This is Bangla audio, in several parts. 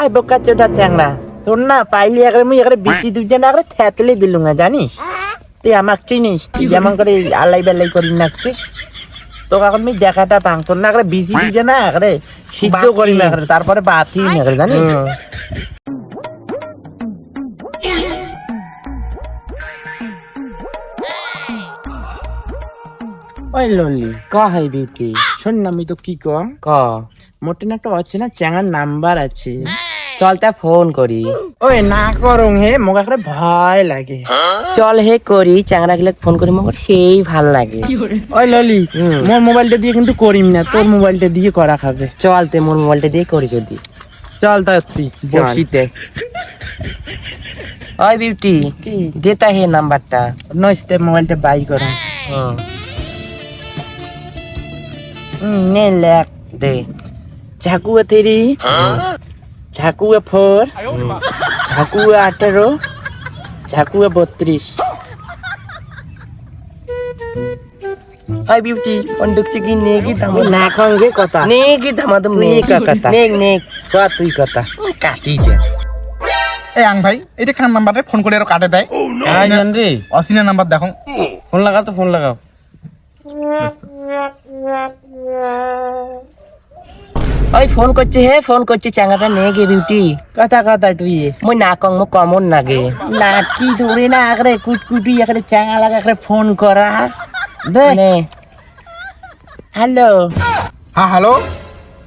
আয় বোকা চোদা চ্যাংড়া, তোর না পাইলি একবার মুই একবার বিচি দুজন একবার থ্যাতলে দিলুম না জানিস? তুই আমাকে চিনিস? তুই যেমন করে আল্লাই বেল্লাই করি নাকছিস, তোকে এখন আমি দেখাটা পাং। তোর না একবার বিচি দুজন না একবারে সিদ্ধ করি না একবারে, তারপরে বাতি না একবারে জানিস? ওই ললি কা হাই বিউটি শোন না, আমি তো কি কম ক মোটে না একটা অচেনা চ্যাঙার নাম্বার আছে, চল তা ফোন করি। ওই না করুন হে, মোক একটা ভয় লাগে। চল হে করি, চাংরা গেলে ফোন করি, মোর সেই ভাল লাগে। ওই ললি মোর মোবাইলটা দিয়ে কিন্তু করিম না, তোর মোবাইলটা দিয়ে করা খাবে। চল তে মোর মোবাইলটা দিয়ে করি যদি। চল তা তুই বসিতে ওই বিউটি কি দেতা হে নাম্বারটা। নইতে মোবাইলটা বাই কর। নে লেখ দে ঝাকুয়া 3, ঝাকুয়া 4, ঝাকুয়া 18, ঝাকুয়া 32। ওই বিউটি ফোন ঢুকছে কি নেগি দাম না খঙ্গে কথা নেগি দামাদম তুই নেগ কথা নেগ নেগ কয়া তুই কথা কাটি দে। এই আং ভাই, এটা কার নাম্বারে ফোন করে আর কাটে দেয়? কাই জান রে? অসিনা নাম্বার দেখো। ফোন লাগাও তো, ফোন লাগাও। ওই ফোন করছে হে, ফোন করছে চাঙ্গাটা নেগে বিউটি। কথা কথা তুই মই না কং মো কমন নাগে। নাকি ধরে না একরে কুটকুটি একরে চাঙা লাগা একরে ফোন করা দে। নে हेलो हाँ हेलो,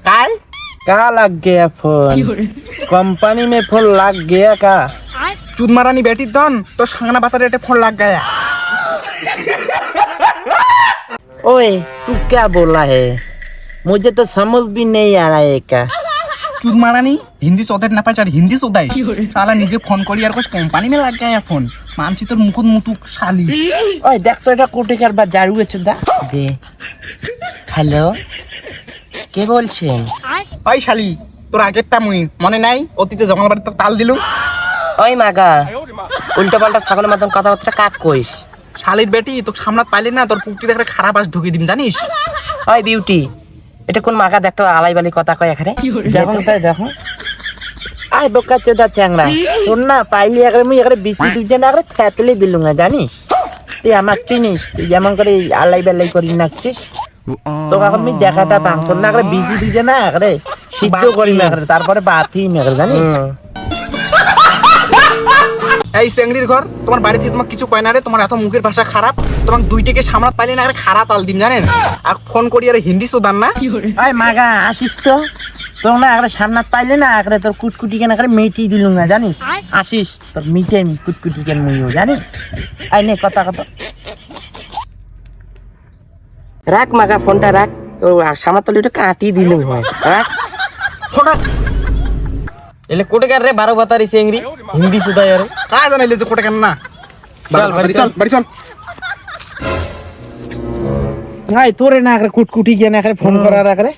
काय कहाँ लग गया फोन? कंपनी में फोन लग गया का? चूत मारानी बेटी दन तो सांगना बता रेटे फोन लग गया। ओए तू क्या बोला है? मुझे तो समझ भी नहीं आ रहा है का। चूत मारानी हिंदी सोदे ना पाचार हिंदी सोदाई साला निजे फोन करी यार कुछ कंपनी में लग गया फोन मानसी तो मुकुट मुतुक शाली। ओए देख तो এটা কোটি কারবার জারু আছে দা দে। হ্যালো, কে বলছেন? ওই শালি তোর আগেরটা মুই মনে নাই অতীতে জঙ্গল বাড়ি তোর তাল দিলুম। ওই মাগা উল্টো পাল্টা ছাগলের মতন কথাবার্তা কাক কইস? শালির বেটি তোকে সামলাত পাইলে না তোর পুকটি দেখে খারাপ আস ঢুকিয়ে দিম জানিস। ওই বিউটি এটা কোন মাগা দেখতো আলাই বালি কথা কয় এখানে? দেখো তাই দেখো। আয় বোকা চোদা চ্যাংড়া, তোর না পাইলি একবার মুই একবার বিচি দুজন একবার থ্যাতলে দিলুম না জানিস? তুই আমাকে চিনিস? তুই যেমন করে আল্লাই বেল্লাই করি নাকছিস, তোকে এখন আমি দেখাটা পাং। তোর না একবার বিচি দুজন না একবারে সিদ্ধ করি না একবারে, তারপরে বাতি না একবারে জানিস? এই চেংড়ির ঘর তোমার বাড়িতে তোমার কিছু কয় না রে, তোমার এত মুখের ভাষা খারাপ, তোমার দুইটাকে সামলাত পাইলে না আরে খারাপ তাল দিম জানেন। আর ফোন করি আর হিন্দি সোদান না। ওই মাগা আসিস তো, তোর না একবার সামনাত পাইলে না একবারে তোর কুটকুটি কেন একবারে মেটি দিলুম না জানিস? আসিস তোর মিটে আমি কুটকুটি কেন মুইও জানিস? আই নে কথা কথা। রাখ মাগা ফোনটা রাখ, তো সামাতলি একটু কাটি দিলুম হয়। রাখ ফোনটা এলে কোটে কার রে 12 বাতারি চেংড়ি হিন্দি সুদা यार কাজ জানাইলে যে কোটে কেন না। চল বাড়ি চল, বাড়ি চল। ভাই তোরে না একবারে কুটকুটি কেন একবারে ফোন করার একবারে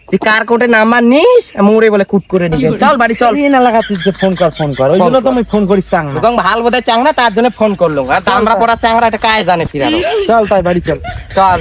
তুই কার কোটে নাম্বার নিস মোরে বলে কুট করে নিবি। চল বাড়ি চল। তুই না লাগাচ্ছিস যে ফোন কর ওই জন্য তো আমি ফোন করিস চাং না। তোকে ভাল বোধহয় চাংরা তার জন্য ফোন করলাম। আর আমরা পড়া চাংরা এটা কাজ জানে ফিরানো। চল তাই বাড়ি চল। চল।